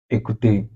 Écoutez,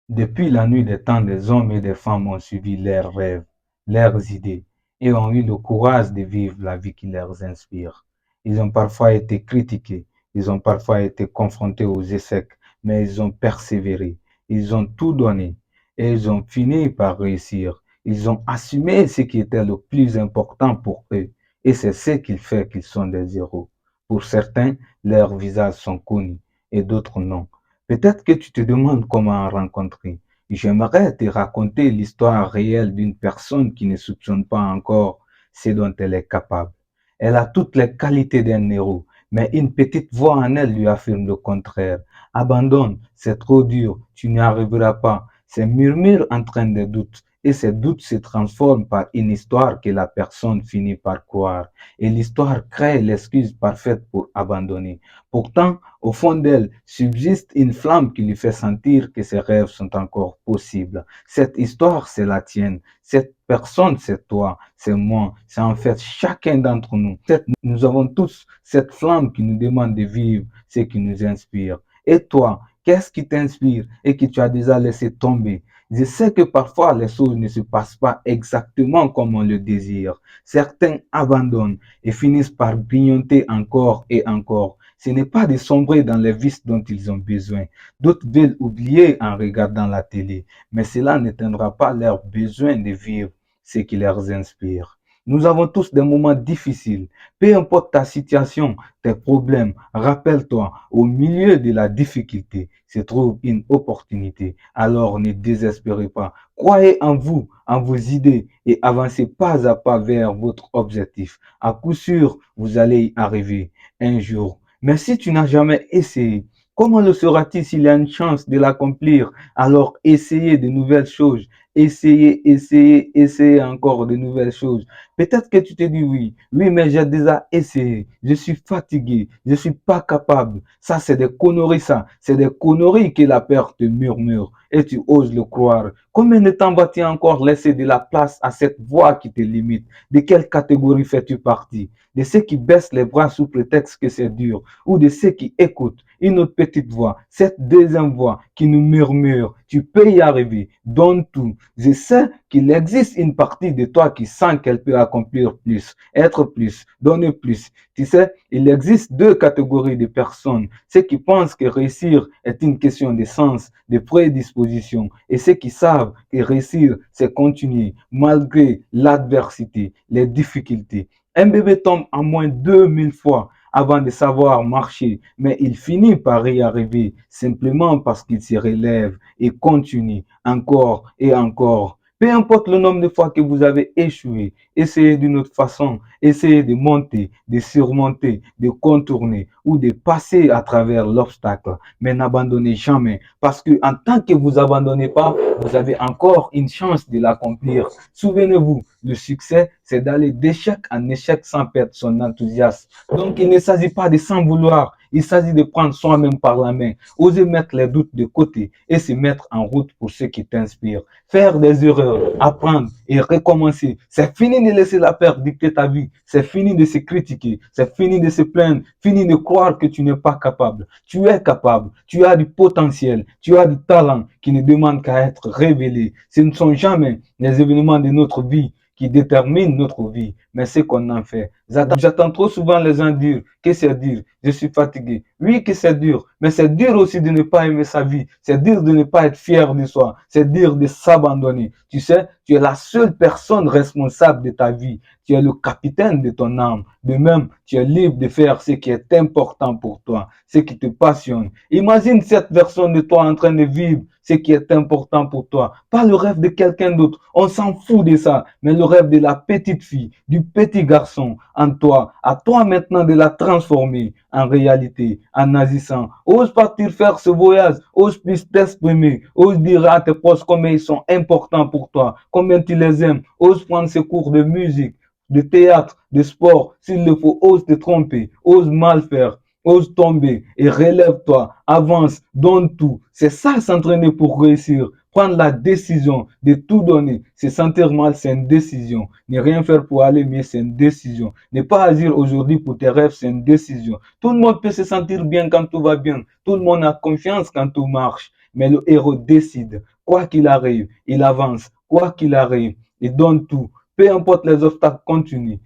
depuis la nuit des temps, des hommes et des femmes ont suivi leurs rêves, leurs idées et ont eu le courage de vivre la vie qui leur inspire. Ils ont parfois été critiqués, ils ont parfois été confrontés aux échecs, mais ils ont persévéré, ils ont tout donné et ils ont fini par réussir. Ils ont assumé ce qui était le plus important pour eux et c'est ce qui fait qu'ils sont des héros. Pour certains, leurs visages sont connus et d'autres non. Peut-être que tu te demandes comment rencontrer. J'aimerais te raconter l'histoire réelle d'une personne qui ne soupçonne pas encore ce dont elle est capable. Elle a toutes les qualités d'un héros, mais une petite voix en elle lui affirme le contraire. Abandonne, c'est trop dur, tu n'y arriveras pas. Ces murmures entraînent des doutes et ces doutes se transforment par une histoire que la personne finit par croire. Et l'histoire crée l'excuse parfaite pour abandonner. Pourtant, au fond d'elle subsiste une flamme qui lui fait sentir que ses rêves sont encore possibles. Cette histoire, c'est la tienne. Cette personne, c'est toi, c'est moi, c'est en fait chacun d'entre nous. Nous avons tous cette flamme qui nous demande de vivre ce qui nous inspire. Et toi, qu'est-ce qui t'inspire et que tu as déjà laissé tomber? Je sais que parfois les choses ne se passent pas exactement comme on le désire. Certains abandonnent et finissent par grignoter encore et encore. Ce n'est pas de sombrer dans les vices dont ils ont besoin. D'autres veulent oublier en regardant la télé, mais cela n'éteindra pas leur besoin de vivre ce qui leur inspire. Nous avons tous des moments difficiles. Peu importe ta situation, tes problèmes, rappelle-toi, au milieu de la difficulté se trouve une opportunité. Alors ne désespérez pas. Croyez en vous, en vos idées et avancez pas à pas vers votre objectif. À coup sûr, vous allez y arriver un jour. Mais si tu n'as jamais essayé, comment le sera-t-il s'il y a une chance de l'accomplir? Alors essayez de nouvelles choses. Essayez, essayez, essayez encore de nouvelles choses. Peut-être que tu te dis oui, oui, mais j'ai déjà essayé. Je suis fatigué. Je ne suis pas capable. Ça, c'est des conneries, ça. C'est des conneries que la peur te murmure et tu oses le croire. Combien de temps vas-tu encore laisser de la place à cette voix qui te limite? De quelle catégorie fais-tu partie? De ceux qui baissent les bras sous prétexte que c'est dur ou de ceux qui écoutent une autre petite voix, cette deuxième voix qui nous murmure, tu peux y arriver, donne tout. Je sais qu'il existe une partie de toi qui sent qu'elle peut accomplir plus, être plus, donner plus. Tu sais, il existe deux catégories de personnes. Ceux qui pensent que réussir est une question de sens, de prédisposition, et ceux qui savent que réussir, c'est continuer malgré l'adversité, les difficultés. Un bébé tombe en moins 2000 fois avant de savoir marcher, mais il finit par y arriver simplement parce qu'il se relève et continue encore et encore. Peu importe le nombre de fois que vous avez échoué, essayez d'une autre façon, essayez de monter, de surmonter, de contourner ou de passer à travers l'obstacle, mais n'abandonnez jamais parce que en tant que vous abandonnez pas, vous avez encore une chance de l'accomplir. Souvenez-vous, le succès, c'est d'aller d'échec en échec sans perdre son enthousiasme. Donc, il ne s'agit pas de s'en vouloir. Il s'agit de prendre soi-même par la main, oser mettre les doutes de côté et se mettre en route pour ce qui t'inspire. Faire des erreurs, apprendre et recommencer. C'est fini de laisser la peur dicter ta vie. C'est fini de se critiquer. C'est fini de se plaindre. Fini de croire que tu n'es pas capable. Tu es capable. Tu as du potentiel. Tu as du talent qui ne demande qu'à être révélé. Ce ne sont jamais les événements de notre vie qui déterminent notre vie, mais ce qu'on en fait. J'attends trop souvent les gens dire que c'est dur, je suis fatigué. Oui, que c'est dur, mais c'est dur aussi de ne pas aimer sa vie. C'est dur de ne pas être fier de soi. C'est dur de s'abandonner. Tu sais, tu es la seule personne responsable de ta vie. Tu es le capitaine de ton âme. De même, tu es libre de faire ce qui est important pour toi, ce qui te passionne. Imagine cette version de toi en train de vivre ce qui est important pour toi. Pas le rêve de quelqu'un d'autre. On s'en fout de ça. Mais le rêve de la petite fille, du petit garçon en toi. À toi maintenant de la transformer en réalité, en agissant. Ose partir faire ce voyage. Ose plus t'exprimer. Ose dire à tes proches combien ils sont importants pour toi. Combien tu les aimes. Ose prendre ce cours de musique, de théâtre, de sport. S'il le faut, ose te tromper. Ose mal faire. Ose tomber et relève-toi, avance, donne tout. C'est ça s'entraîner pour réussir. Prendre la décision de tout donner, se sentir mal, c'est une décision. Ne rien faire pour aller mieux, c'est une décision. Ne pas agir aujourd'hui pour tes rêves, c'est une décision. Tout le monde peut se sentir bien quand tout va bien. Tout le monde a confiance quand tout marche. Mais le héros décide. Quoi qu'il arrive, il avance. Quoi qu'il arrive, il donne tout. Peu importe les obstacles, continue.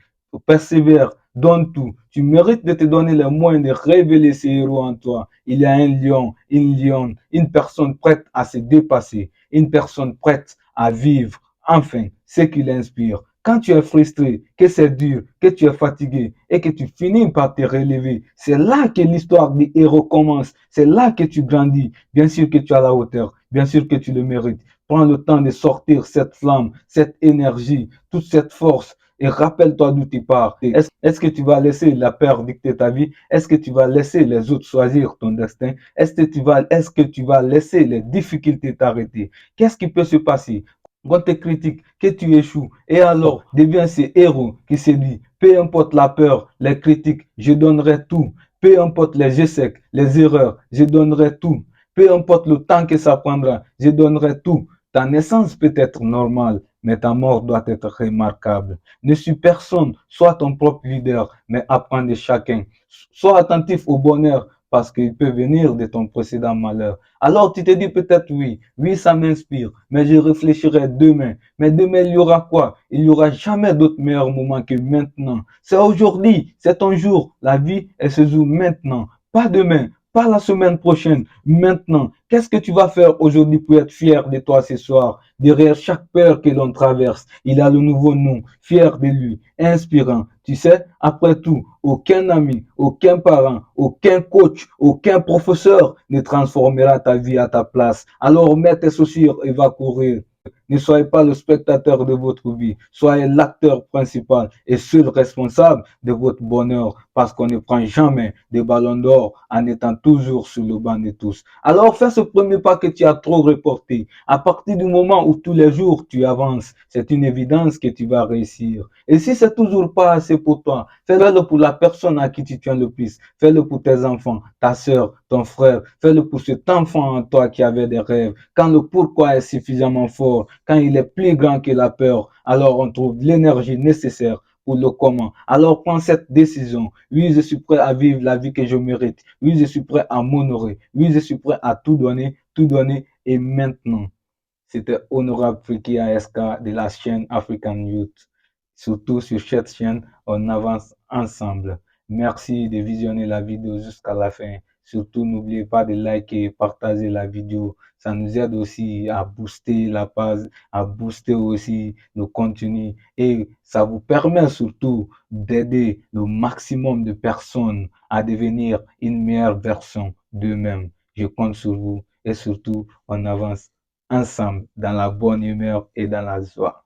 Persévère, donne tout. Tu mérites de te donner les moyens de révéler ces héros en toi. Il y a un lion, une lionne, une personne prête à se dépasser, une personne prête à vivre, enfin, ce qui l'inspire. Quand tu es frustré, que c'est dur, que tu es fatigué et que tu finis par te relever, c'est là que l'histoire des héros commence. C'est là que tu grandis. Bien sûr que tu as la hauteur, bien sûr que tu le mérites. Prends le temps de sortir cette flamme, cette énergie, toute cette force et rappelle-toi d'où tu pars. Est-ce que tu vas laisser la peur dicter ta vie? Est-ce que tu vas laisser les autres choisir ton destin? Est-ce que tu vas laisser les difficultés t'arrêter? Qu'est-ce qui peut se passer? Quand te critique, que tu échoues, et alors deviens ce héros qui se dit, peu importe la peur, les critiques, je donnerai tout. Peu importe les échecs, les erreurs, je donnerai tout. Peu importe le temps que ça prendra, je donnerai tout. Ta naissance peut être normale, mais ta mort doit être remarquable. Ne suis personne, sois ton propre leader, mais apprends de chacun. Sois attentif au bonheur parce qu'il peut venir de ton précédent malheur. Alors tu te dis peut-être oui, oui ça m'inspire, mais je réfléchirai demain. Mais demain il y aura quoi? Il n'y aura jamais d'autre meilleur moment que maintenant. C'est aujourd'hui, c'est ton jour. La vie, elle se joue maintenant, pas demain. Pas la semaine prochaine, maintenant. Qu'est-ce que tu vas faire aujourd'hui pour être fier de toi ce soir? Derrière chaque peur que l'on traverse, il a le nouveau nom, fier de lui, inspirant. Tu sais, après tout, aucun ami, aucun parent, aucun coach, aucun professeur ne transformera ta vie à ta place. Alors mets tes chaussures et va courir. Ne soyez pas le spectateur de votre vie, soyez l'acteur principal et seul responsable de votre bonheur parce qu'on ne prend jamais des ballons d'or en étant toujours sur le banc de tous. Alors fais ce premier pas que tu as trop reporté. À partir du moment où tous les jours tu avances, c'est une évidence que tu vas réussir. Et si c'est toujours pas assez pour toi, fais-le pour la personne à qui tu tiens le plus. Fais-le pour tes enfants, ta soeur, ton frère. Fais-le pour cet enfant en toi qui avait des rêves. Quand le pourquoi est suffisamment fort, quand il est plus grand que la peur, alors on trouve l'énergie nécessaire pour le comment. Alors prends cette décision. Oui, je suis prêt à vivre la vie que je mérite. Oui, je suis prêt à m'honorer. Oui, je suis prêt à tout donner et maintenant. C'était Honorable Friki ASK de la chaîne African Youth. Surtout sur cette chaîne, on avance ensemble. Merci de visionner la vidéo jusqu'à la fin. Surtout, n'oubliez pas de liker et partager la vidéo. Ça nous aide aussi à booster la page, à booster aussi le contenu. Et ça vous permet surtout d'aider le maximum de personnes à devenir une meilleure version d'eux-mêmes. Je compte sur vous et surtout, on avance ensemble dans la bonne humeur et dans la joie.